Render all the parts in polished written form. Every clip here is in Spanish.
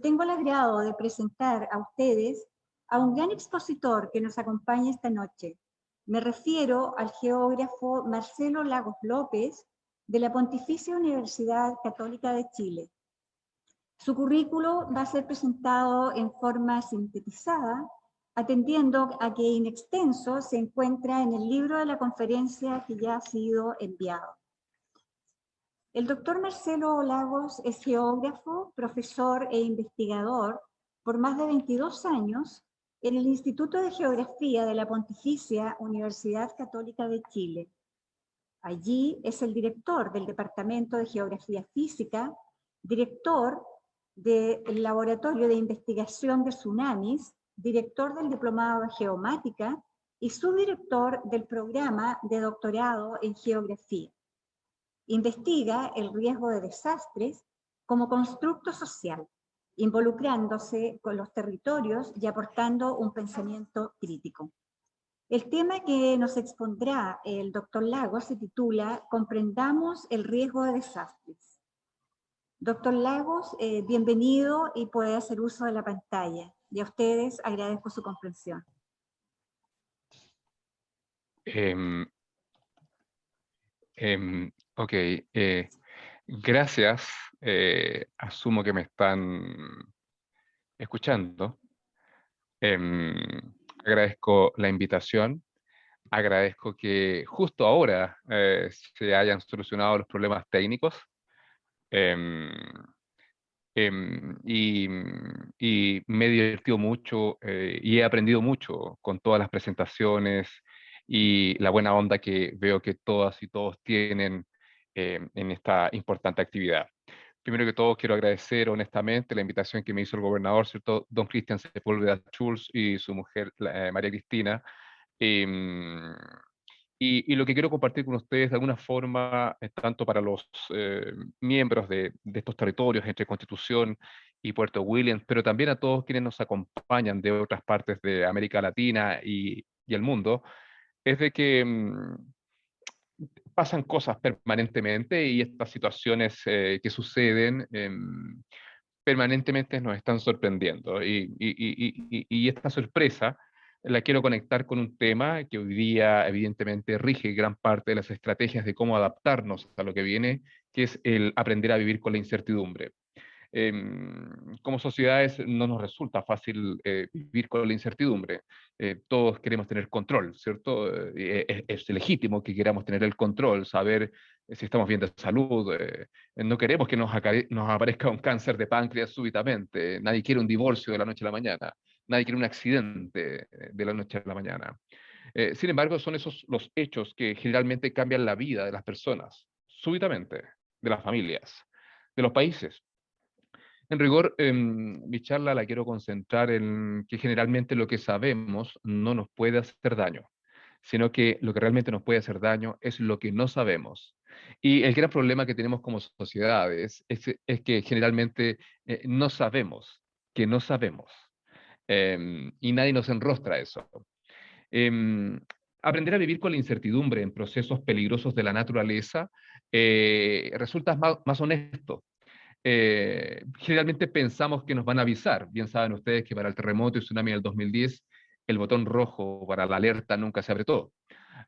tengo el agrado de presentar a ustedes a un gran expositor que nos acompaña esta noche. Me refiero al geógrafo Marcelo Lagos López, de la Pontificia Universidad Católica de Chile. Su currículo va a ser presentado en forma sintetizada, atendiendo a que in extenso se encuentra en el libro de la conferencia que ya ha sido enviado. El doctor Marcelo Lagos es geógrafo, profesor e investigador por más de 22 años en el Instituto de Geografía de la Pontificia Universidad Católica de Chile. Allí es el director del Departamento de Geografía Física, director del Laboratorio de Investigación de Tsunamis, director del Diplomado de Geomática y subdirector del Programa de Doctorado en Geografía. Investiga el riesgo de desastres como constructo social, involucrándose con los territorios y aportando un pensamiento crítico. El tema que nos expondrá el doctor Lagos se titula Comprendamos el riesgo de desastres. Doctor Lagos, bienvenido y puede hacer uso de la pantalla. Y a ustedes agradezco su comprensión. Ok, gracias. Asumo que me están escuchando. Agradezco la invitación. Agradezco que justo ahora se hayan solucionado los problemas técnicos. Em, y me he divertido mucho y he aprendido mucho con todas las presentaciones y la buena onda que veo que todas y todos tienen en esta importante actividad. Primero que todo, quiero agradecer honestamente la invitación que me hizo el gobernador, ¿cierto? Don Cristian Sepúlveda Schulz y su mujer, María Cristina. Em, y lo que quiero compartir con ustedes de alguna forma, tanto para los miembros de estos territorios entre Constitución y Puerto Williams, pero también a todos quienes nos acompañan de otras partes de América Latina y el mundo, es de que pasan cosas permanentemente y estas situaciones que suceden permanentemente nos están sorprendiendo. Y esta sorpresa la quiero conectar con un tema que hoy día evidentemente rige gran parte de las estrategias de cómo adaptarnos a lo que viene, que es el aprender a vivir con la incertidumbre. Como sociedades no nos resulta fácil vivir con la incertidumbre. Todos queremos tener control, ¿cierto? Es legítimo que queramos tener el control, saber si estamos bien de salud. No queremos que nos aparezca un cáncer de páncreas súbitamente. Nadie quiere un divorcio de la noche a la mañana. Nadie quiere un accidente de la noche a la mañana. Sin embargo, son esos los hechos que generalmente cambian la vida de las personas, súbitamente, de las familias, de los países. En rigor, mi charla la quiero concentrar en que generalmente lo que sabemos no nos puede hacer daño, sino que lo que realmente nos puede hacer daño es lo que no sabemos. Y el gran problema que tenemos como sociedades es que generalmente no sabemos que no sabemos. Y nadie nos enrostra eso. Em, Aprender a vivir con la incertidumbre en procesos peligrosos de la naturaleza resulta más honesto. Generalmente pensamos que nos van a avisar. Bien saben ustedes que para el terremoto y tsunami del 2010, el botón rojo para la alerta nunca se apretó.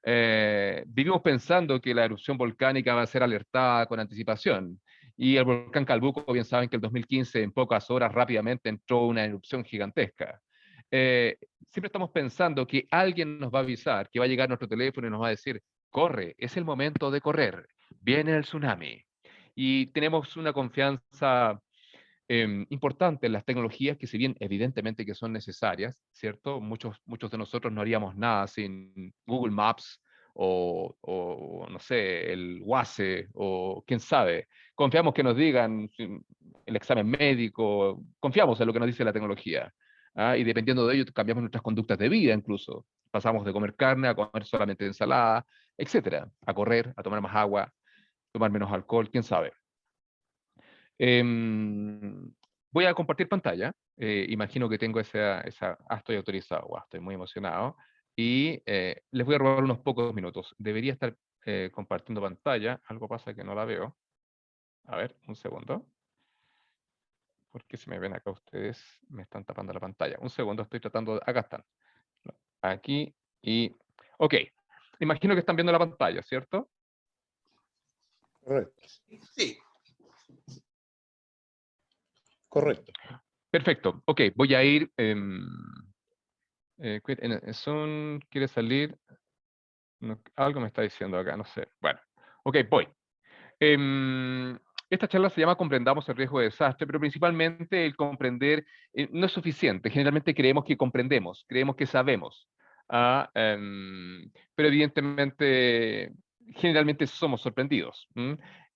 Vivimos pensando que la erupción volcánica va a ser alertada con anticipación. Y el volcán Calbuco, bien saben que el 2015, en pocas horas, rápidamente entró una erupción gigantesca. Siempre estamos pensando que alguien nos va a avisar, que va a llegar nuestro teléfono y nos va a decir, corre, es el momento de correr, viene el tsunami. Y tenemos una confianza importante en las tecnologías que si bien evidentemente que son necesarias, ¿cierto? Muchos de nosotros no haríamos nada sin Google Maps o no sé, el WASE o quién sabe. Confiamos que nos digan el examen médico, confiamos en lo que nos dice la tecnología. ¿Ah? Y dependiendo de ello cambiamos nuestras conductas de vida incluso. Pasamos de comer carne a comer solamente ensalada, etcétera, a correr, a tomar más agua, tomar menos alcohol, quién sabe. Voy a compartir pantalla. Imagino que tengo estoy autorizado, wow, estoy muy emocionado. Y les voy a robar unos pocos minutos. Debería estar compartiendo pantalla. Algo pasa que no la veo. A ver, un segundo. ¿Por qué se me ven acá ustedes? Me están tapando la pantalla. Un segundo, estoy tratando de... Acá están. Aquí y... Ok. Imagino que están viendo la pantalla, ¿cierto? Correcto. Sí. Correcto. Perfecto. Ok, voy a ir... Zoom quiere salir... algo me está diciendo acá, no sé. Bueno, ok, voy. Esta charla se llama Comprendamos el riesgo de desastre, pero principalmente el comprender no es suficiente. Generalmente creemos que comprendemos, creemos que sabemos. Pero evidentemente, generalmente somos sorprendidos.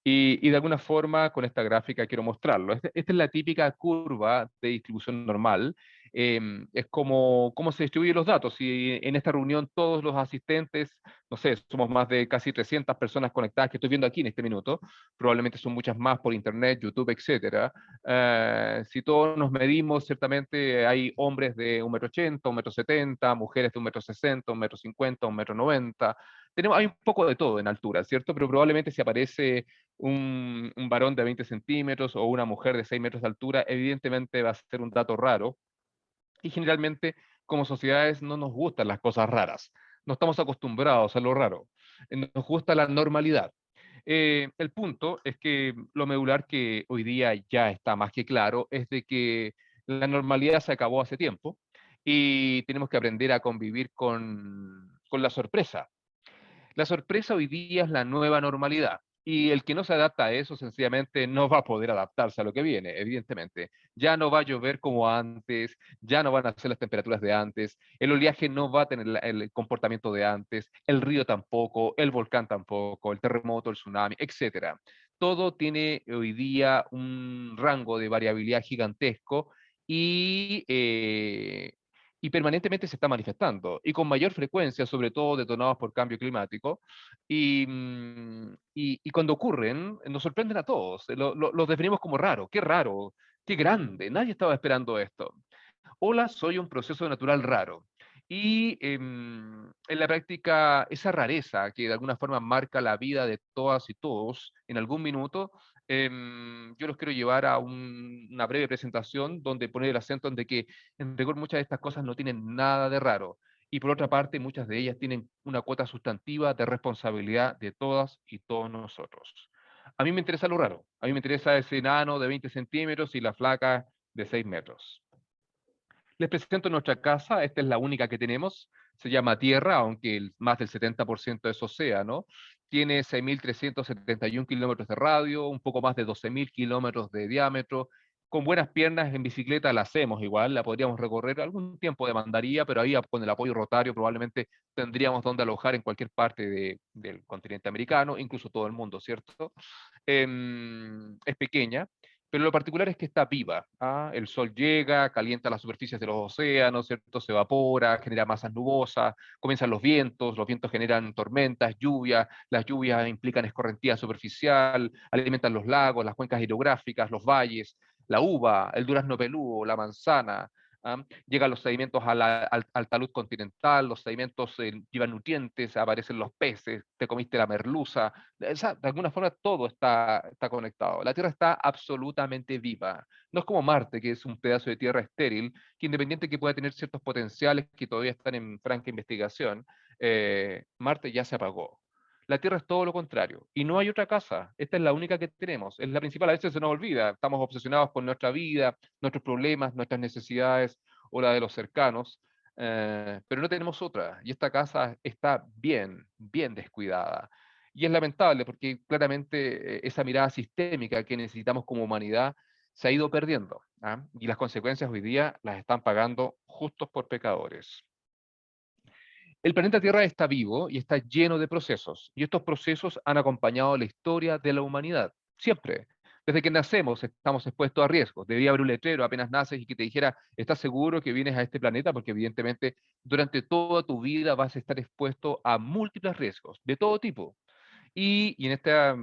Y de alguna forma, con esta gráfica quiero mostrarlo. Esta es la típica curva de distribución normal. Es como cómo se distribuyen los datos. Si en esta reunión todos los asistentes, no sé, somos más de casi 300 personas conectadas que estoy viendo aquí en este minuto, probablemente son muchas más por internet, YouTube, etcétera. Si todos nos medimos, ciertamente hay hombres de 1,80 m, 1,70 m, mujeres de 1,60 m, 1,50 m, 1,90 m. Hay un poco de todo en altura, ¿cierto? Pero probablemente si aparece un varón de 20 centímetros o una mujer de 6 metros de altura, evidentemente va a ser un dato raro. Y generalmente, como sociedades, no nos gustan las cosas raras. No estamos acostumbrados a lo raro. Nos gusta la normalidad. El punto es que lo medular que hoy día ya está más que claro es de que la normalidad se acabó hace tiempo y tenemos que aprender a convivir con la sorpresa. La sorpresa hoy día es la nueva normalidad. Y el que no se adapta a eso, sencillamente no va a poder adaptarse a lo que viene, evidentemente. Ya no va a llover como antes, ya no van a ser las temperaturas de antes, el oleaje no va a tener el comportamiento de antes, el río tampoco, el volcán tampoco, el terremoto, el tsunami, etcétera. Todo tiene hoy día un rango de variabilidad gigantesco y y permanentemente se está manifestando, y con mayor frecuencia, sobre todo detonados por cambio climático, y cuando ocurren, nos sorprenden a todos, los definimos como raro, qué grande, nadie estaba esperando esto. Hola, soy un proceso natural raro. Y en la práctica, esa rareza que de alguna forma marca la vida de todas y todos en algún minuto, yo los quiero llevar a una breve presentación donde poner el acento en de que en rigor muchas de estas cosas no tienen nada de raro. Y por otra parte, muchas de ellas tienen una cuota sustantiva de responsabilidad de todas y todos nosotros. A mí me interesa lo raro. A mí me interesa ese enano de 20 centímetros y la flaca de 6 metros. Les presento nuestra casa, esta es la única que tenemos, se llama Tierra, aunque más del 70% es océano. Tiene 6.371 kilómetros de radio, un poco más de 12.000 kilómetros de diámetro. Con buenas piernas en bicicleta la hacemos igual, la podríamos recorrer, algún tiempo demandaría, pero ahí con el apoyo rotario probablemente tendríamos donde alojar en cualquier parte del continente americano, incluso todo el mundo, ¿cierto? Es pequeña, pero lo particular es que está viva. El sol llega, calienta las superficies de los océanos, ¿cierto? Se evapora, genera masas nubosas, comienzan los vientos generan tormentas, lluvias, las lluvias implican escorrentía superficial, alimentan los lagos, las cuencas hidrográficas, los valles, la uva, el durazno peludo, la manzana. Llegan los sedimentos al talud continental, los sedimentos llevan nutrientes, aparecen los peces, te comiste la merluza, de alguna forma todo está conectado. La Tierra está absolutamente viva. No es como Marte, que es un pedazo de tierra estéril, que independiente que pueda tener ciertos potenciales que todavía están en franca investigación, Marte ya se apagó. La Tierra es todo lo contrario. Y no hay otra casa. Esta es la única que tenemos. Es la principal. A veces se nos olvida. Estamos obsesionados con nuestra vida, nuestros problemas, nuestras necesidades o la de los cercanos. Pero no tenemos otra. Y esta casa está bien, bien descuidada. Y es lamentable porque claramente esa mirada sistémica que necesitamos como humanidad se ha ido perdiendo. Y las consecuencias hoy día las están pagando justos por pecadores. El planeta Tierra está vivo y está lleno de procesos, y estos procesos han acompañado la historia de la humanidad, siempre. Desde que nacemos estamos expuestos a riesgos. Debía haber un letrero apenas naces y que te dijera, ¿estás seguro que vienes a este planeta? Porque evidentemente durante toda tu vida vas a estar expuesto a múltiples riesgos, de todo tipo. Y en esta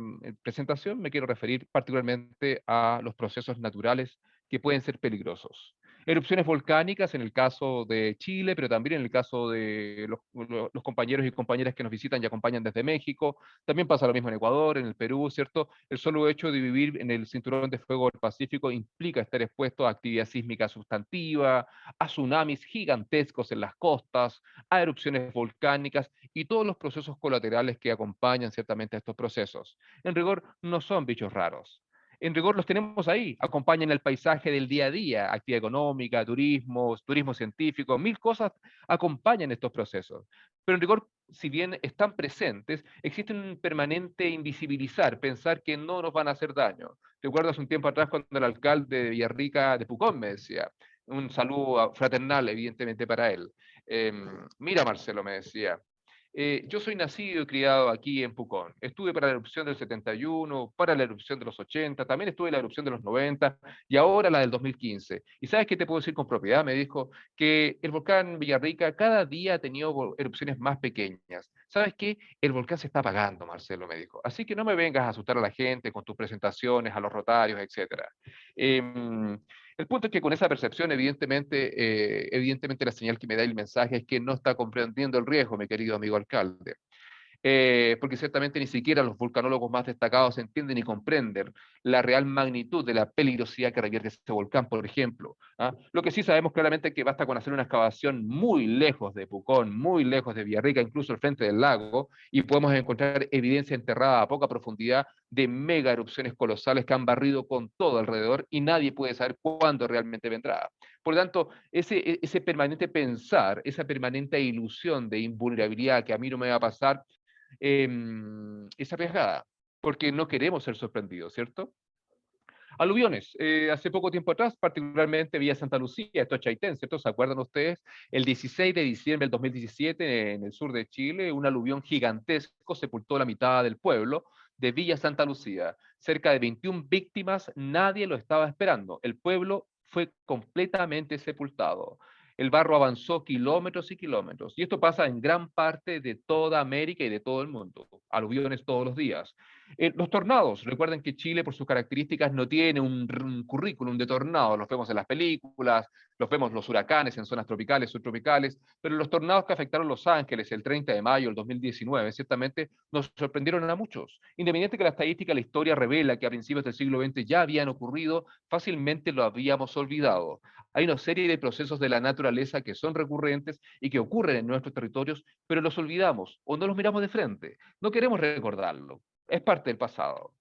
presentación me quiero referir particularmente a los procesos naturales que pueden ser peligrosos. Erupciones volcánicas en el caso de Chile, pero también en el caso de los compañeros y compañeras que nos visitan y acompañan desde México. También pasa lo mismo en Ecuador, en el Perú, ¿cierto? El solo hecho de vivir en el cinturón de fuego del Pacífico implica estar expuesto a actividad sísmica sustantiva, a tsunamis gigantescos en las costas, a erupciones volcánicas y todos los procesos colaterales que acompañan ciertamente a estos procesos. En rigor, no son bichos raros. En rigor los tenemos ahí, acompañan el paisaje del día a día, actividad económica, turismo científico, mil cosas acompañan estos procesos. Pero en rigor, si bien están presentes, existe un permanente invisibilizar, pensar que no nos van a hacer daño. Recuerdo hace un tiempo atrás cuando el alcalde de Villarrica de Pucón me decía, un saludo fraternal evidentemente para él. Mira Marcelo, me decía, yo soy nacido y criado aquí en Pucón. Estuve para la erupción del 71, para la erupción de los 80, también estuve en la erupción de los 90 y ahora la del 2015. ¿Y sabes qué te puedo decir con propiedad? Me dijo que el volcán Villarrica cada día ha tenido erupciones más pequeñas. ¿Sabes qué? El volcán se está apagando, Marcelo, me dijo. Así que no me vengas a asustar a la gente con tus presentaciones, a los rotarios, etcétera. El punto es que con esa percepción, evidentemente la señal que me da el mensaje es que no está comprendiendo el riesgo, mi querido amigo alcalde. Porque ciertamente ni siquiera los vulcanólogos más destacados entienden y comprenden la real magnitud de la peligrosidad que revierte este volcán, por ejemplo. ¿Ah? Lo que sí sabemos claramente es que basta con hacer una excavación muy lejos de Pucón, muy lejos de Villarrica, incluso al frente del lago, y podemos encontrar evidencia enterrada a poca profundidad de mega erupciones colosales que han barrido con todo alrededor y nadie puede saber cuándo realmente vendrá. Por lo tanto, ese permanente pensar, esa permanente ilusión de invulnerabilidad que a mí no me va a pasar, es arriesgada, porque no queremos ser sorprendidos, ¿cierto? Aluviones, hace poco tiempo atrás, particularmente Villa Santa Lucía, esto es Chaitén, ¿cierto? ¿Se acuerdan ustedes? El 16 de diciembre del 2017, en el sur de Chile, un aluvión gigantesco sepultó la mitad del pueblo de Villa Santa Lucía. Cerca de 21 víctimas, nadie lo estaba esperando. El pueblo fue completamente sepultado. El barro avanzó kilómetros y kilómetros. Y esto pasa en gran parte de toda América y de todo el mundo. Aluviones todos los días. Los tornados, recuerden que Chile por sus características no tiene un currículum de tornados, los vemos en las películas, los vemos los huracanes en zonas tropicales, subtropicales, pero los tornados que afectaron Los Ángeles el 30 de mayo del 2019 ciertamente nos sorprendieron a muchos. Independiente que la estadística, la historia revela que a principios del siglo XX ya habían ocurrido, fácilmente lo habíamos olvidado. Hay una serie de procesos de la naturaleza que son recurrentes y que ocurren en nuestros territorios, pero los olvidamos o no los miramos de frente. No queremos recordarlo. Es parte del pasado.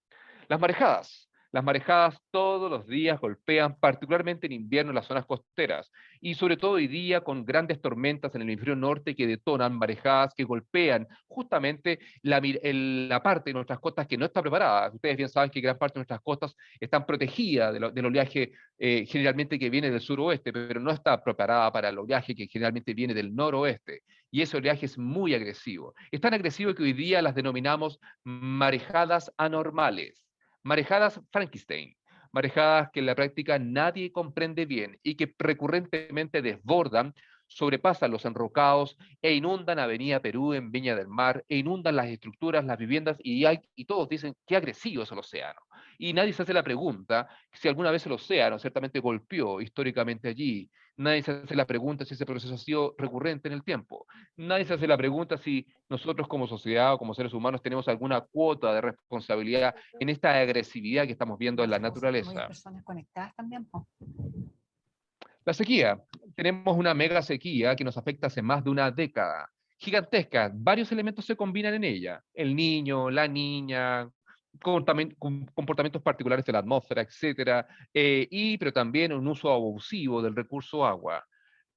Las marejadas. Las marejadas todos los días golpean, particularmente en invierno, en las zonas costeras, y sobre todo hoy día con grandes tormentas en el hemisferio norte que detonan marejadas que golpean justamente la parte de nuestras costas que no está preparada. Ustedes bien saben que gran parte de nuestras costas están protegidas del oleaje generalmente que viene del suroeste, pero no está preparada para el oleaje que generalmente viene del noroeste. Y ese oleaje es muy agresivo. Es tan agresivo que hoy día las denominamos marejadas anormales, marejadas Frankenstein, marejadas que en la práctica nadie comprende bien y que recurrentemente desbordan, sobrepasan los enrocados e inundan Avenida Perú en Viña del Mar, e inundan las estructuras, las viviendas, y todos dicen qué agresivo es el océano. Y nadie se hace la pregunta si alguna vez el océano ciertamente golpeó históricamente allí. Nadie se hace la pregunta si ese proceso ha sido recurrente en el tiempo. Nadie se hace la pregunta si nosotros como sociedad o como seres humanos tenemos alguna cuota de responsabilidad en esta agresividad que estamos viendo en la naturaleza. Personas conectadas también, po. La sequía. Tenemos una mega sequía que nos afecta hace más de una década. Gigantesca. Varios elementos se combinan en ella. El niño, la niña, comportamientos particulares de la atmósfera, etcétera, pero también un uso abusivo del recurso agua.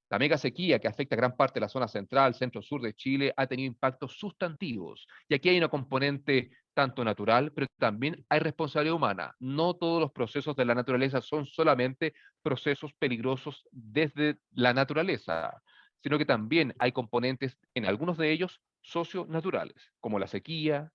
La mega sequía que afecta a gran parte de la zona central, centro-sur de Chile ha tenido impactos sustantivos. Y aquí hay una componente tanto natural, pero también hay responsabilidad humana. No todos los procesos de la naturaleza son solamente procesos peligrosos desde la naturaleza, sino que también hay componentes, en algunos de ellos, socio-naturales, como la sequía,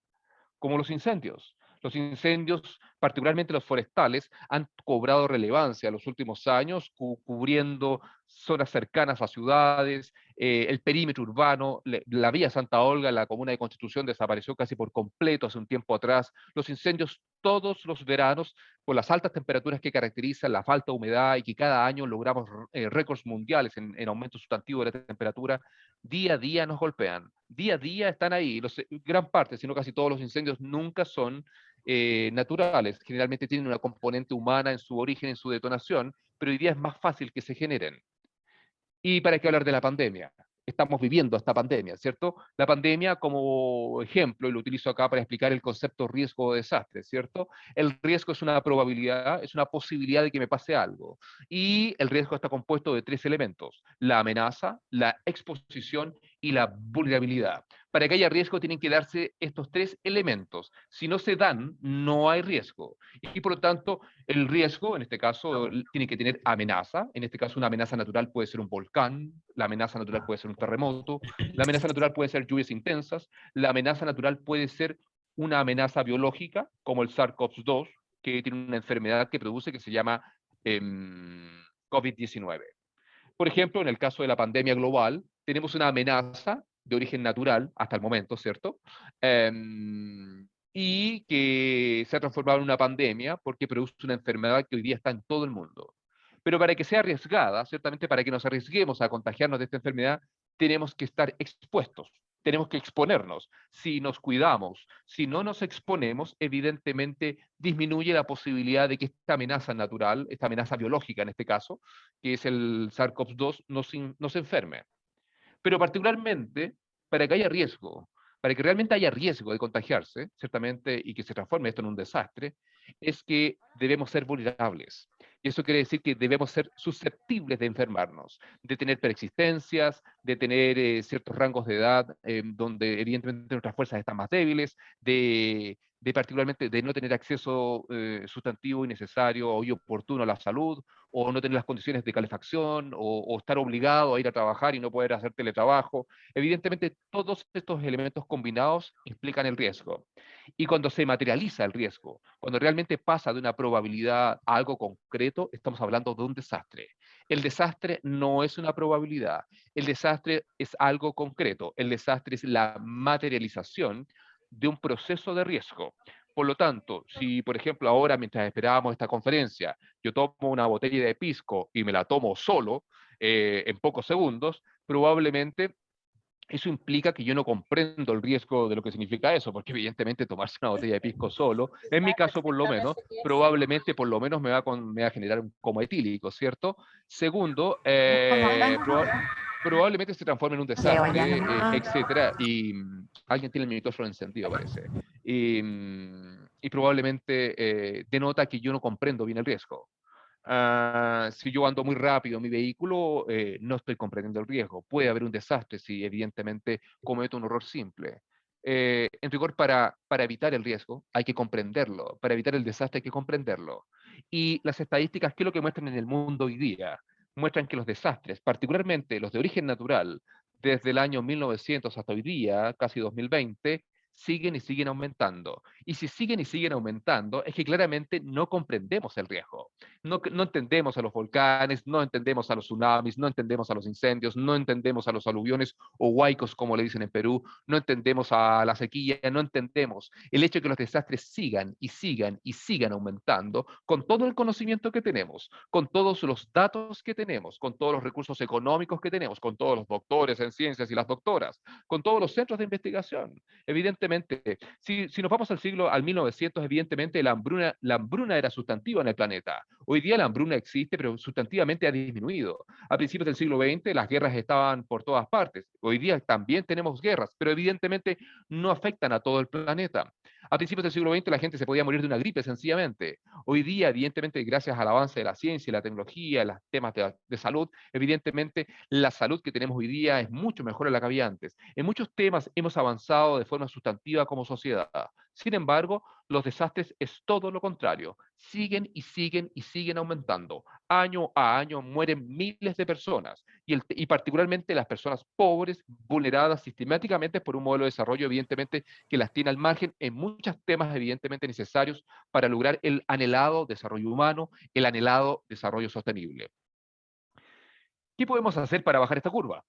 como los incendios. Los incendios, particularmente los forestales, han cobrado relevancia en los últimos años, cubriendo zonas cercanas a ciudades, el perímetro urbano, la vía Santa Olga, en la comuna de Constitución, desapareció casi por completo hace un tiempo atrás. Los incendios todos los veranos, por las altas temperaturas que caracterizan, la falta de humedad y que cada año logramos récords mundiales en aumento sustantivo de la temperatura, día a día nos golpean. Día a día están ahí. Gran parte, si no casi todos los incendios nunca son naturales. Generalmente tienen una componente humana en su origen, en su detonación, pero hoy día es más fácil que se generen. ¿Y para qué hablar de la pandemia? Estamos viviendo esta pandemia, ¿cierto? La pandemia como ejemplo, y lo utilizo acá para explicar el concepto riesgo o desastre, ¿cierto? El riesgo es una probabilidad, es una posibilidad de que me pase algo. Y el riesgo está compuesto de 3 elementos: la amenaza, la exposición y la vulnerabilidad. Para que haya riesgo tienen que darse estos 3 elementos. Si no se dan, no hay riesgo. Y por lo tanto, el riesgo, en este caso, tiene que tener amenaza. En este caso, una amenaza natural puede ser un volcán, la amenaza natural puede ser un terremoto, la amenaza natural puede ser lluvias intensas, la amenaza natural puede ser una amenaza biológica, como el SARS-CoV-2, que tiene una enfermedad que produce que se llama COVID-19. Por ejemplo, en el caso de la pandemia global, tenemos una amenaza de origen natural hasta el momento, ¿cierto? Y que se ha transformado en una pandemia porque produce una enfermedad que hoy día está en todo el mundo. Pero para que sea arriesgada, ciertamente para que nos arriesguemos a contagiarnos de esta enfermedad, tenemos que estar expuestos, tenemos que exponernos. Si nos cuidamos, si no nos exponemos, evidentemente disminuye la posibilidad de que esta amenaza natural, esta amenaza biológica en este caso, que es el SARS-CoV-2, nos enferme. Pero particularmente, para que haya riesgo, para que realmente haya riesgo de contagiarse, ciertamente, y que se transforme esto en un desastre, es que debemos ser vulnerables. Y eso quiere decir que debemos ser susceptibles de enfermarnos, de tener preexistencias, de tener ciertos rangos de edad donde evidentemente nuestras fuerzas están más débiles, de particularmente de no tener acceso sustantivo y necesario y oportuno a la salud, o no tener las condiciones de calefacción, o estar obligado a ir a trabajar y no poder hacer teletrabajo. Evidentemente, todos estos elementos combinados implican el riesgo. Y cuando se materializa el riesgo, cuando realmente pasa de una probabilidad a algo concreto, estamos hablando de un desastre. El desastre no es una probabilidad, el desastre es algo concreto, el desastre es la materialización de un proceso de riesgo. Por lo tanto, si por ejemplo ahora mientras esperábamos esta conferencia, yo tomo una botella de pisco y me la tomo solo en pocos segundos, probablemente eso implica que yo no comprendo el riesgo de lo que significa eso, porque evidentemente tomarse una botella de pisco solo, en mi caso por lo menos, probablemente por lo menos me va a generar un coma etílico, ¿cierto? Segundo, probablemente se transforme en un desastre, etcétera, y alguien tiene el micrófono encendido, parece, y probablemente denota que yo no comprendo bien el riesgo. Si yo ando muy rápido en mi vehículo, no estoy comprendiendo el riesgo. Puede haber un desastre si evidentemente cometo un error simple. En rigor, para evitar el riesgo hay que comprenderlo. Para evitar el desastre hay que comprenderlo. Y las estadísticas, ¿qué es lo que muestran en el mundo hoy día? Muestran que los desastres, particularmente los de origen natural, desde el año 1900 hasta hoy día, casi 2020, siguen y siguen aumentando. Y si siguen y siguen aumentando, es que claramente no comprendemos el riesgo. No entendemos a los volcanes, no entendemos a los tsunamis, no entendemos a los incendios, no entendemos a los aluviones o huaicos, como le dicen en Perú, no entendemos a la sequía, no entendemos el hecho de que los desastres sigan y sigan y sigan aumentando con todo el conocimiento que tenemos, con todos los datos que tenemos, con todos los recursos económicos que tenemos, con todos los doctores en ciencias y las doctoras, con todos los centros de investigación. Evidentemente, si nos vamos al 1900, evidentemente la hambruna era sustantiva en el planeta. Hoy día la hambruna existe, pero sustantivamente ha disminuido. A principios del siglo XX las guerras estaban por todas partes. Hoy día también tenemos guerras, pero evidentemente no afectan a todo el planeta. A principios del siglo XX la gente se podía morir de una gripe sencillamente. Hoy día, evidentemente, gracias al avance de la ciencia y la tecnología, los temas de salud, evidentemente la salud que tenemos hoy día es mucho mejor a la que había antes. En muchos temas hemos avanzado de forma sustantiva como sociedad. Sin embargo, los desastres es todo lo contrario. Siguen y siguen y siguen aumentando. Año a año mueren miles de personas y particularmente las personas pobres, vulneradas sistemáticamente por un modelo de desarrollo, evidentemente, que las tiene al margen en muchos temas, evidentemente, necesarios para lograr el anhelado desarrollo humano, el anhelado desarrollo sostenible. ¿Qué podemos hacer para bajar esta curva?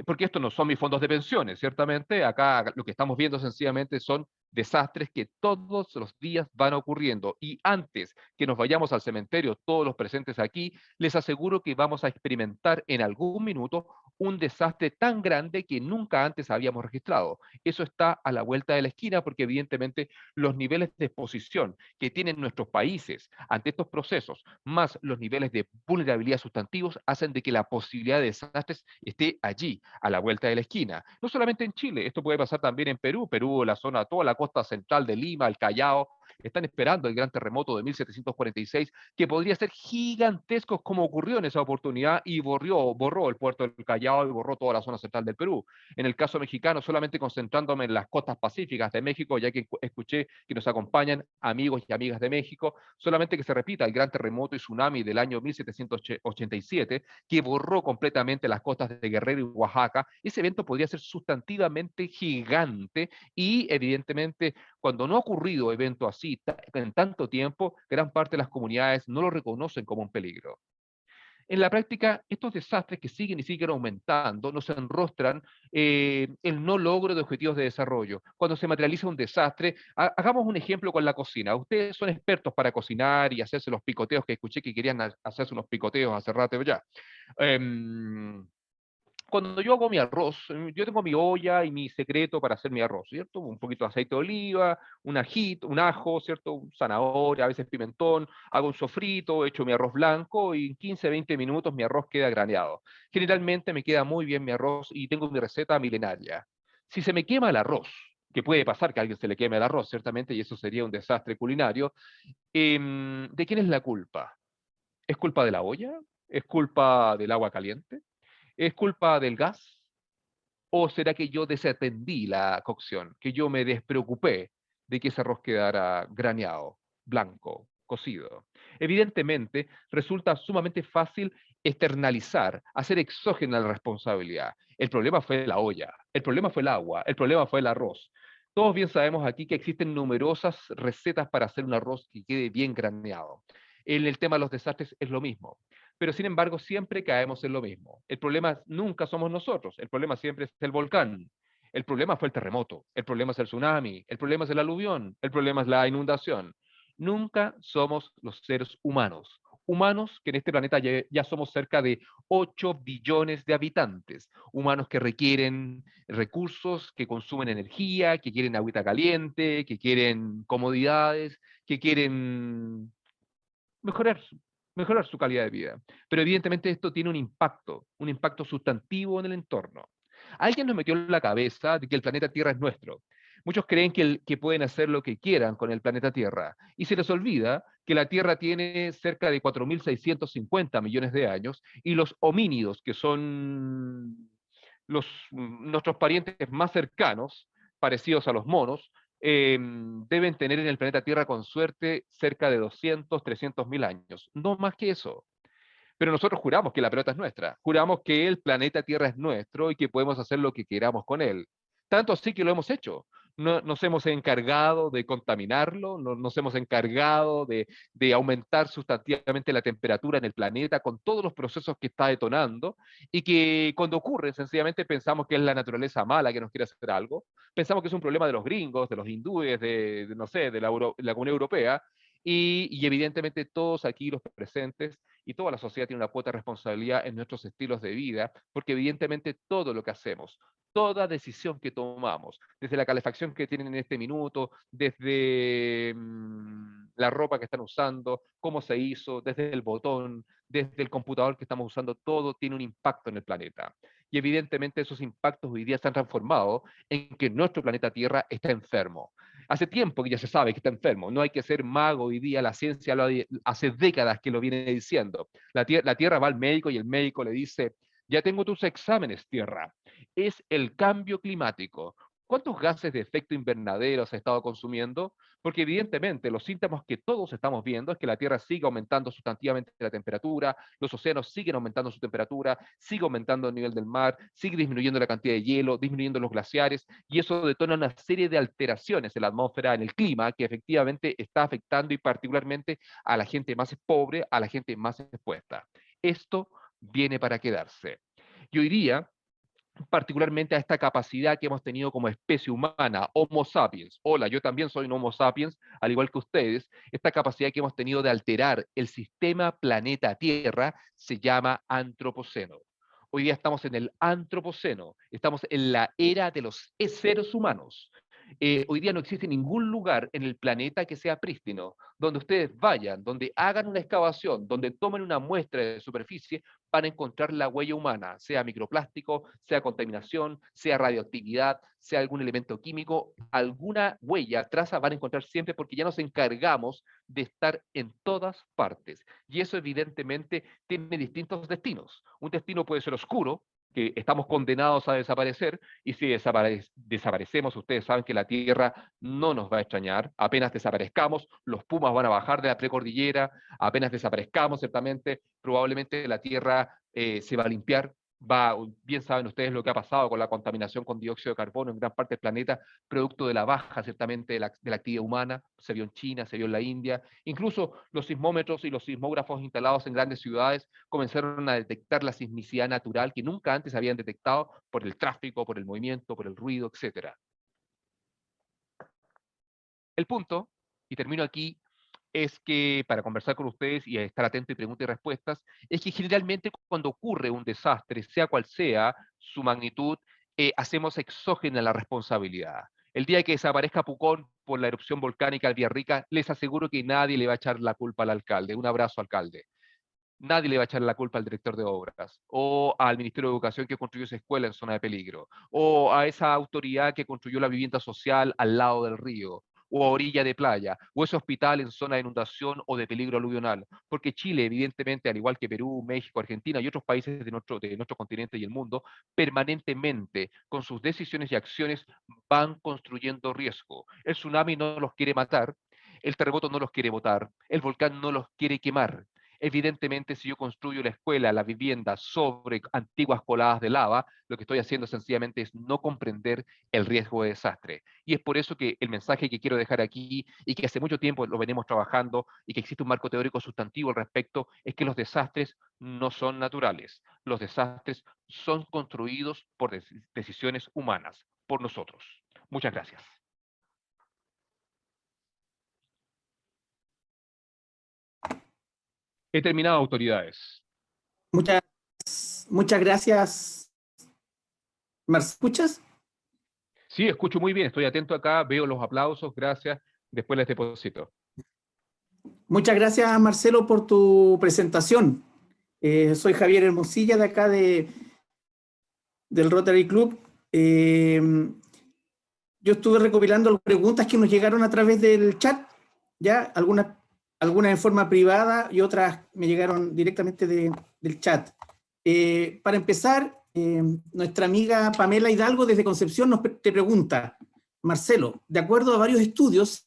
Porque estos no son mis fondos de pensiones, ciertamente. Acá lo que estamos viendo sencillamente son desastres que todos los días van ocurriendo. Y antes que nos vayamos al cementerio, todos los presentes aquí, les aseguro que vamos a experimentar en algún minuto un desastre tan grande que nunca antes habíamos registrado. Eso está a la vuelta de la esquina porque evidentemente los niveles de exposición que tienen nuestros países ante estos procesos, más los niveles de vulnerabilidad sustantivos, hacen de que la posibilidad de desastres esté allí, a la vuelta de la esquina. No solamente en Chile, esto puede pasar también en Perú. Perú, la zona, toda la costa central de Lima, el Callao, están esperando el gran terremoto de 1746, que podría ser gigantesco como ocurrió en esa oportunidad y borró el puerto del Callao y borró toda la zona central del Perú. En el caso mexicano, solamente concentrándome en las costas pacíficas de México, ya que escuché que nos acompañan amigos y amigas de México, solamente que se repita el gran terremoto y tsunami del año 1787, que borró completamente las costas de Guerrero y Oaxaca. Ese evento podría ser sustantivamente gigante y evidentemente cuando no ha ocurrido evento así en tanto tiempo, gran parte de las comunidades no lo reconocen como un peligro. En la práctica, estos desastres que siguen y siguen aumentando nos enrostran el no logro de objetivos de desarrollo. Cuando se materializa un desastre, hagamos un ejemplo con la cocina. Ustedes son expertos para cocinar y hacerse los picoteos, que escuché que querían hacerse unos picoteos hace rato ya. Cuando yo hago mi arroz, yo tengo mi olla y mi secreto para hacer mi arroz, ¿cierto? Un poquito de aceite de oliva, un ajito, un ajo, ¿cierto? Un zanahoria, a veces pimentón, hago un sofrito, echo mi arroz blanco y en 15, 20 minutos mi arroz queda graneado. Generalmente me queda muy bien mi arroz y tengo mi receta milenaria. Si se me quema el arroz, que puede pasar que a alguien se le queme el arroz, ciertamente, y eso sería un desastre culinario, ¿de quién es la culpa? ¿Es culpa de la olla? ¿Es culpa del agua caliente? ¿Es culpa del gas? ¿O será que yo desatendí la cocción, que yo me despreocupé de que ese arroz quedara graneado, blanco, cocido? Evidentemente, resulta sumamente fácil externalizar, hacer exógena la responsabilidad. El problema fue la olla, el problema fue el agua, el problema fue el arroz. Todos bien sabemos aquí que existen numerosas recetas para hacer un arroz que quede bien graneado. En el tema de los desastres es lo mismo. Pero sin embargo, siempre caemos en lo mismo. El problema nunca somos nosotros, el problema siempre es el volcán. El problema fue el terremoto, el problema es el tsunami, el problema es el aluvión, el problema es la inundación. Nunca somos los seres humanos. Humanos que en este planeta ya somos cerca de 8 billones de habitantes. Humanos que requieren recursos, que consumen energía, que quieren agüita caliente, que quieren comodidades, que quieren mejorar, mejorar su calidad de vida. Pero evidentemente esto tiene un impacto sustantivo en el entorno. Alguien nos metió en la cabeza de que el planeta Tierra es nuestro. Muchos creen que pueden hacer lo que quieran con el planeta Tierra y se les olvida que la Tierra tiene cerca de 4.650 millones de años y los homínidos, que son nuestros parientes más cercanos, parecidos a los monos, deben tener en el planeta Tierra con suerte cerca de 200, 300 mil años, no más que eso. Pero nosotros juramos que la pelota es nuestra, juramos que el planeta Tierra es nuestro y que podemos hacer lo que queramos con él. Tanto así que lo hemos hecho. Nos hemos encargado de contaminarlo, nos hemos encargado de aumentar sustantivamente la temperatura en el planeta con todos los procesos que está detonando y que cuando ocurre sencillamente pensamos que es la naturaleza mala que nos quiere hacer algo, pensamos que es un problema de los gringos, de los hindúes, no sé, de la Unión Europea y evidentemente todos aquí los presentes y toda la sociedad tiene una cuota de responsabilidad en nuestros estilos de vida, porque evidentemente todo lo que hacemos, toda decisión que tomamos, desde la calefacción que tienen en este minuto, desde la ropa que están usando, cómo se hizo, desde el botón, desde el computador que estamos usando, todo tiene un impacto en el planeta. Y evidentemente esos impactos hoy día se han transformado en que nuestro planeta Tierra está enfermo. Hace tiempo que ya se sabe que está enfermo, no hay que ser mago hoy día, la ciencia hace décadas que lo viene diciendo. La Tierra va al médico y el médico le dice, ya tengo tus exámenes, Tierra, es el cambio climático. ¿Cuántos gases de efecto invernadero se ha estado consumiendo? Porque evidentemente los síntomas que todos estamos viendo es que la Tierra sigue aumentando sustantivamente la temperatura, los océanos siguen aumentando su temperatura, sigue aumentando el nivel del mar, sigue disminuyendo la cantidad de hielo, disminuyendo los glaciares, y eso detona una serie de alteraciones en la atmósfera, en el clima, que efectivamente está afectando y particularmente a la gente más pobre, a la gente más expuesta. Esto viene para quedarse. Yo diría particularmente a esta capacidad que hemos tenido como especie humana, Homo sapiens. Hola, yo también soy un Homo sapiens, al igual que ustedes. Esta capacidad que hemos tenido de alterar el sistema planeta Tierra se llama antropoceno. Hoy día estamos en el antropoceno, estamos en la era de los seres humanos. Hoy día no existe ningún lugar en el planeta que sea prístino. Donde ustedes vayan, donde hagan una excavación, donde tomen una muestra de superficie, van a encontrar la huella humana, sea microplástico, sea contaminación, sea radioactividad, sea algún elemento químico, alguna huella, traza van a encontrar siempre porque ya nos encargamos de estar en todas partes. Y eso evidentemente tiene distintos destinos. Un destino puede ser oscuro, que estamos condenados a desaparecer, y si desaparecemos, ustedes saben que la Tierra no nos va a extrañar, apenas desaparezcamos, los pumas van a bajar de la precordillera, apenas desaparezcamos, ciertamente, probablemente la Tierra se va a limpiar, bien saben ustedes lo que ha pasado con la contaminación con dióxido de carbono en gran parte del planeta, producto de la baja, ciertamente, de la actividad humana, se vio en China, se vio en la India, incluso los sismómetros y los sismógrafos instalados en grandes ciudades comenzaron a detectar la sismicidad natural que nunca antes habían detectado por el tráfico, por el movimiento, por el ruido, etc. El punto, y termino aquí, es que para conversar con ustedes y estar atento y preguntas y respuestas, es que generalmente cuando ocurre un desastre, sea cual sea su magnitud, hacemos exógena la responsabilidad. El día que desaparezca Pucón por la erupción volcánica al Villarrica, les aseguro que nadie le va a echar la culpa al alcalde. Un abrazo, alcalde. Nadie le va a echar la culpa al director de obras, o al Ministerio de Educación que construyó esa escuela en zona de peligro, o a esa autoridad que construyó la vivienda social al lado del río, o a orilla de playa, o ese hospital en zona de inundación o de peligro aluvional. Porque Chile, evidentemente, al igual que Perú, México, Argentina y otros países de nuestro continente y el mundo, permanentemente, con sus decisiones y acciones, van construyendo riesgo. El tsunami no los quiere matar, el terremoto no los quiere botar, el volcán no los quiere quemar. Evidentemente, si yo construyo la escuela, la vivienda sobre antiguas coladas de lava, lo que estoy haciendo sencillamente es no comprender el riesgo de desastre. Y es por eso que el mensaje que quiero dejar aquí, y que hace mucho tiempo lo venimos trabajando, y que existe un marco teórico sustantivo al respecto, es que los desastres no son naturales. Los desastres son construidos por decisiones humanas, por nosotros. Muchas gracias. He terminado, autoridades. Muchas, muchas gracias. ¿Me escuchas? Sí, escucho muy bien, estoy atento acá, veo los aplausos, gracias. Después les deposito. Muchas gracias, Marcelo, por tu presentación. Soy Javier Hermosilla, de acá del Rotary Club. Yo estuve recopilando las preguntas que nos llegaron a través del chat, ya algunas en forma privada y otras me llegaron directamente del chat. Para empezar, nuestra amiga Pamela Hidalgo desde Concepción te pregunta, Marcelo, de acuerdo a varios estudios,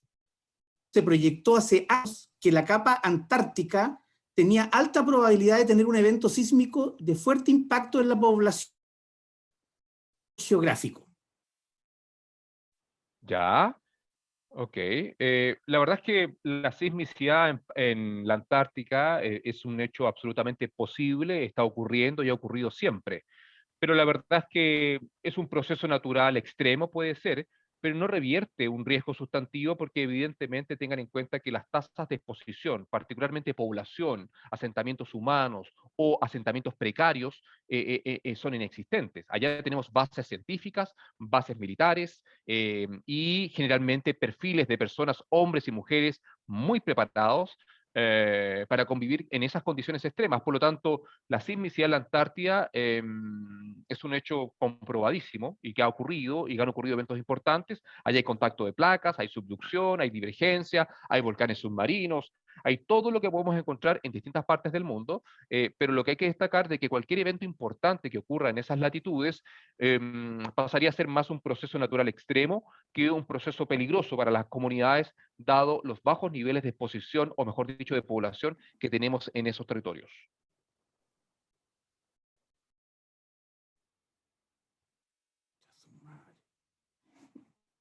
se proyectó hace años que la capa antártica tenía alta probabilidad de tener un evento sísmico de fuerte impacto en la población geográfico. Ya, ok. La verdad es que la sismicidad en la Antártica es un hecho absolutamente posible, está ocurriendo y ha ocurrido siempre. Pero la verdad es que es un proceso natural extremo, puede ser, pero no revierte un riesgo sustantivo porque evidentemente tengan en cuenta que las tasas de exposición, particularmente población, asentamientos humanos o asentamientos precarios, son inexistentes. Allá tenemos bases científicas, bases militares y generalmente perfiles de personas, hombres y mujeres muy preparados para convivir en esas condiciones extremas. Por lo tanto, la sismicidad en la Antártida es un hecho comprobadísimo y que ha ocurrido y que han ocurrido eventos importantes. Allí hay contacto de placas, hay subducción, hay divergencia, hay volcanes submarinos, Hay todo lo que podemos encontrar en distintas partes del mundo, pero lo que hay que destacar de que cualquier evento importante que ocurra en esas latitudes pasaría a ser más un proceso natural extremo que un proceso peligroso para las comunidades, dado los bajos niveles de exposición, o mejor dicho, de población que tenemos en esos territorios.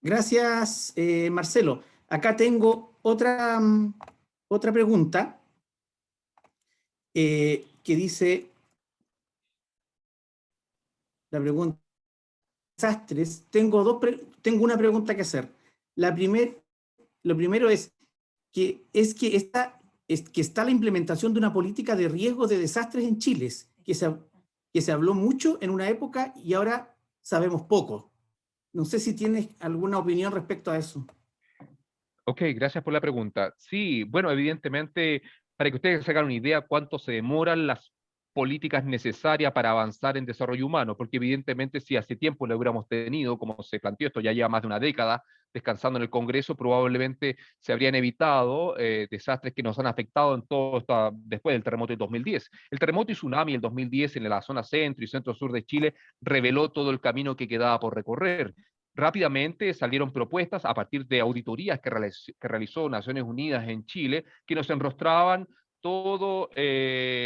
Gracias, Marcelo. Acá tengo otra, otra pregunta que dice, la pregunta, desastres, tengo una pregunta que hacer. Lo primero es que está la implementación de una política de riesgo de desastres en Chile, que se habló mucho en una época y ahora sabemos poco. No sé si tienes alguna opinión respecto a eso. Ok, gracias por la pregunta. Sí, bueno, evidentemente, para que ustedes se hagan una idea cuánto se demoran las políticas necesarias para avanzar en desarrollo humano, porque evidentemente si hace tiempo lo hubiéramos tenido, como se planteó, esto ya lleva más de una década descansando en el Congreso, probablemente se habrían evitado desastres que nos han afectado en todo esto después del terremoto de 2010. El terremoto y tsunami del 2010 en la zona centro y centro-sur de Chile reveló todo el camino que quedaba por recorrer. Rápidamente salieron propuestas a partir de auditorías que realizó Naciones Unidas en Chile, que nos enrostraban todo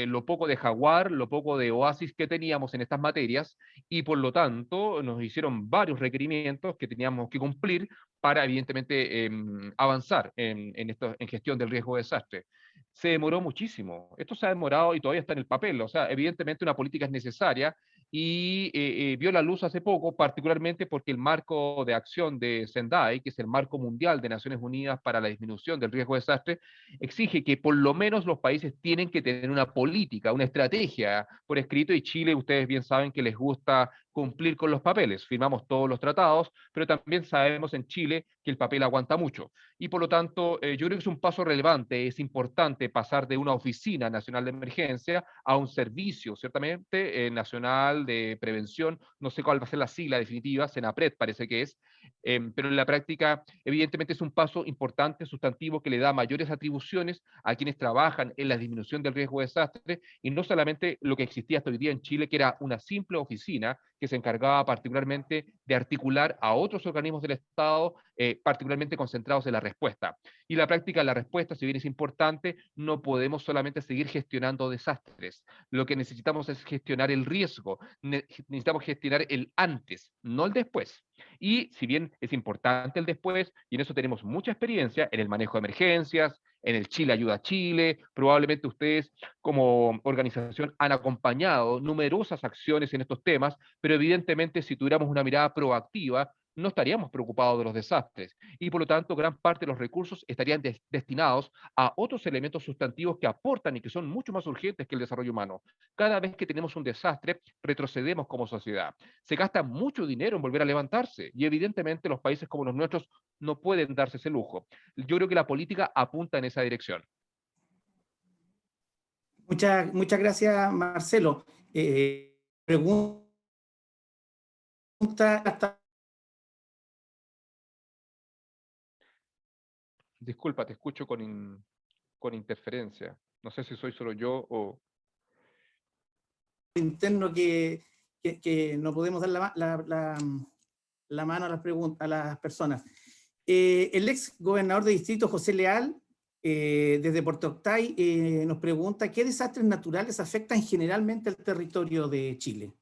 lo poco de jaguar, lo poco de oasis que teníamos en estas materias, y por lo tanto nos hicieron varios requerimientos que teníamos que cumplir para evidentemente avanzar en gestión del riesgo de desastre. Se demoró muchísimo, esto se ha demorado y todavía está en el papel, o sea, evidentemente una política es necesaria, y vio la luz hace poco, particularmente porque el marco de acción de Sendai, que es el marco mundial de Naciones Unidas para la disminución del riesgo de desastre, exige que por lo menos los países tienen que tener una política, una estrategia por escrito, y Chile, ustedes bien saben que les gusta cumplir con los papeles. Firmamos todos los tratados, pero también sabemos en Chile que el papel aguanta mucho. Y por lo tanto, yo creo que es un paso relevante, es importante pasar de una oficina nacional de emergencia a un servicio, ciertamente, nacional de prevención, no sé cuál va a ser la sigla definitiva, SENAPRED parece que es, pero en la práctica, evidentemente es un paso importante, sustantivo, que le da mayores atribuciones a quienes trabajan en la disminución del riesgo de desastre, y no solamente lo que existía hasta hoy día en Chile, que era una simple oficina que se encargaba particularmente de articular a otros organismos del Estado, particularmente concentrados en la respuesta. Y la práctica de la respuesta, si bien es importante, no podemos solamente seguir gestionando desastres. Lo que necesitamos es gestionar el riesgo, necesitamos gestionar el antes, no el después. Y si bien es importante el después, y en eso tenemos mucha experiencia, en el manejo de emergencias, en el Chile Ayuda a Chile, probablemente ustedes como organización han acompañado numerosas acciones en estos temas, pero evidentemente si tuviéramos una mirada proactiva, no estaríamos preocupados de los desastres, y por lo tanto gran parte de los recursos estarían destinados a otros elementos sustantivos que aportan y que son mucho más urgentes que el desarrollo humano. Cada vez que tenemos un desastre, retrocedemos como sociedad. Se gasta mucho dinero en volver a levantarse, y evidentemente los países como los nuestros no pueden darse ese lujo. Yo creo que la política apunta en esa dirección. Muchas gracias, Marcelo. Pregunta hasta... Disculpa, te escucho con interferencia. No sé si soy solo yo o... interno que no podemos dar la mano a a las personas. El ex gobernador de distrito, José Leal, desde Puerto Octay, nos pregunta ¿qué desastres naturales afectan generalmente al territorio de Chile?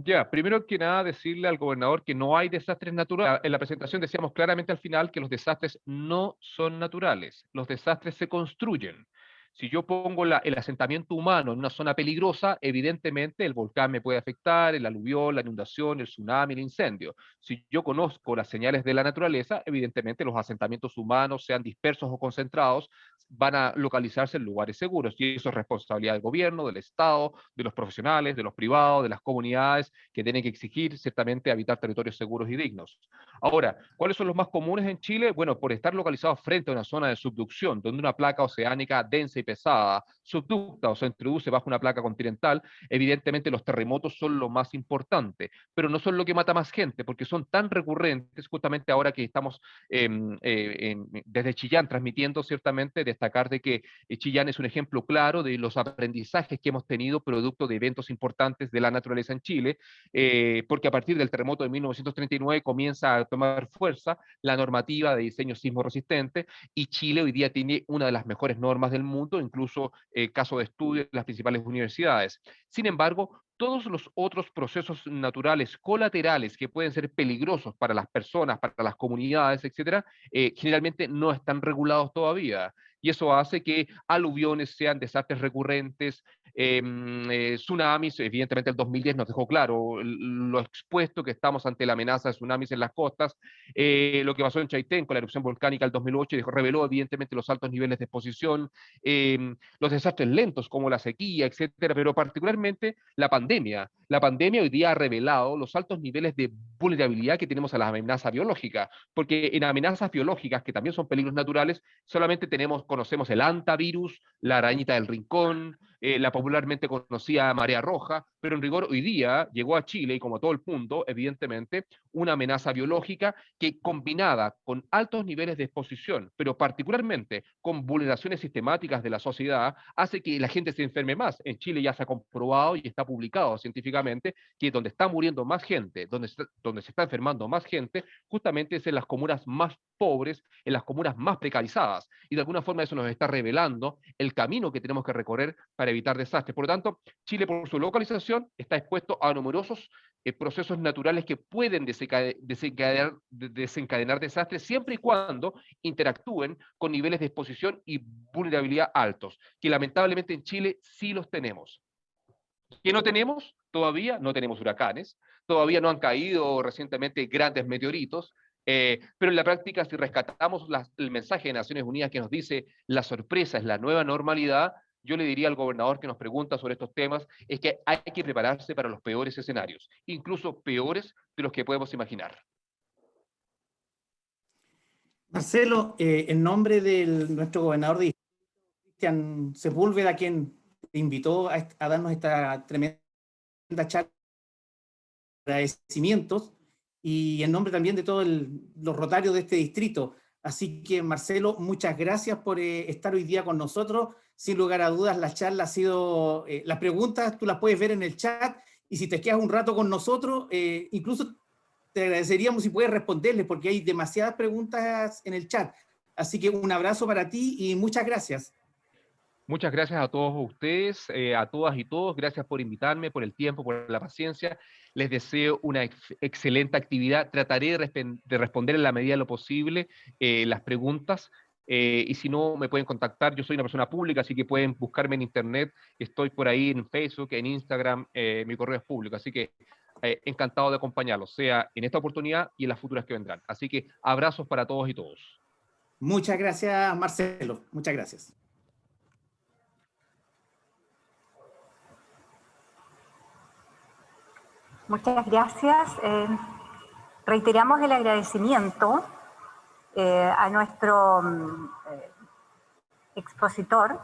Ya, primero que nada decirle al gobernador que no hay desastres naturales. En la presentación decíamos claramente al final que los desastres no son naturales, los desastres se construyen. Si yo pongo el asentamiento humano en una zona peligrosa, evidentemente el volcán me puede afectar, el aluvión, la inundación, el tsunami, el incendio. Si yo conozco las señales de la naturaleza, evidentemente los asentamientos humanos, sean dispersos o concentrados, van a localizarse en lugares seguros, y eso es responsabilidad del gobierno, del Estado, de los profesionales, de los privados, de las comunidades, que tienen que exigir ciertamente habitar territorios seguros y dignos. Ahora, ¿cuáles son los más comunes en Chile? Bueno, por estar localizados frente a una zona de subducción, donde una placa oceánica densa y pesada, subducta o se introduce bajo una placa continental, evidentemente los terremotos son lo más importante, pero no son lo que mata más gente, porque son tan recurrentes, justamente ahora que estamos desde Chillán transmitiendo, ciertamente, destacar de que Chillán es un ejemplo claro de los aprendizajes que hemos tenido producto de eventos importantes de la naturaleza en Chile, porque a partir del terremoto de 1939 comienza a tomar fuerza la normativa de diseño sismo resistente, y Chile hoy día tiene una de las mejores normas del mundo, incluso caso de estudio en las principales universidades. Sin embargo, todos los otros procesos naturales colaterales que pueden ser peligrosos para las personas, para las comunidades, etcétera, generalmente no están regulados todavía. Y eso hace que aluviones sean desastres recurrentes, tsunamis. Evidentemente el 2010 nos dejó claro lo expuesto que estamos ante la amenaza de tsunamis en las costas. Lo que pasó en Chaitén con la erupción volcánica del 2008 reveló evidentemente los altos niveles de exposición, los desastres lentos como la sequía, etcétera, pero particularmente la pandemia. La pandemia hoy día ha revelado los altos niveles de vulnerabilidad que tenemos a la amenaza biológica, porque en amenazas biológicas, que también son peligros naturales, solamente conocemos el hantavirus, la arañita del rincón, la popularmente conocida marea roja, pero en rigor hoy día llegó a Chile, y como todo el mundo, evidentemente, una amenaza biológica que, combinada con altos niveles de exposición, pero particularmente con vulneraciones sistemáticas de la sociedad, hace que la gente se enferme más. En Chile ya se ha comprobado y está publicado científicamente que donde está muriendo más gente, donde se está enfermando más gente, justamente es en las comunas más pobres, en las comunas más precarizadas, y de alguna forma eso nos está revelando el camino que tenemos que recorrer para evitar desastres. Por lo tanto, Chile, por su localización, está expuesto a numerosos procesos naturales que pueden desencadenar desastres, siempre y cuando interactúen con niveles de exposición y vulnerabilidad altos, que lamentablemente en Chile sí los tenemos. ¿Qué no tenemos? Todavía no tenemos huracanes, todavía no han caído recientemente grandes meteoritos, pero en la práctica, si rescatamos el mensaje de Naciones Unidas que nos dice la sorpresa es la nueva normalidad, yo le diría al gobernador que nos pregunta sobre estos temas, es que hay que prepararse para los peores escenarios, incluso peores de los que podemos imaginar. Marcelo, en nombre de nuestro gobernador de distrito, Cristian Sepúlveda, quien te invitó a darnos esta tremenda charla de agradecimientos, y en nombre también de todos los rotarios de este distrito. Así que, Marcelo, muchas gracias por estar hoy día con nosotros. Sin lugar a dudas, la charla ha sido... las preguntas tú las puedes ver en el chat, y si te quedas un rato con nosotros, incluso te agradeceríamos si puedes responderles, porque hay demasiadas preguntas en el chat. Así que un abrazo para ti y muchas gracias. Muchas gracias a todos ustedes, a todas y todos. Gracias por invitarme, por el tiempo, por la paciencia. Les deseo una excelente actividad. Trataré de responder en la medida de lo posible las preguntas. Y si no, me pueden contactar. Yo soy una persona pública, así que pueden buscarme en internet. Estoy por ahí en Facebook, en Instagram. Mi correo es público. Así que encantado de acompañarlos, sea en esta oportunidad y en las futuras que vendrán. Así que abrazos para todos y todos. Muchas gracias, Marcelo. Muchas gracias. Muchas gracias. Reiteramos el agradecimiento a nuestro expositor,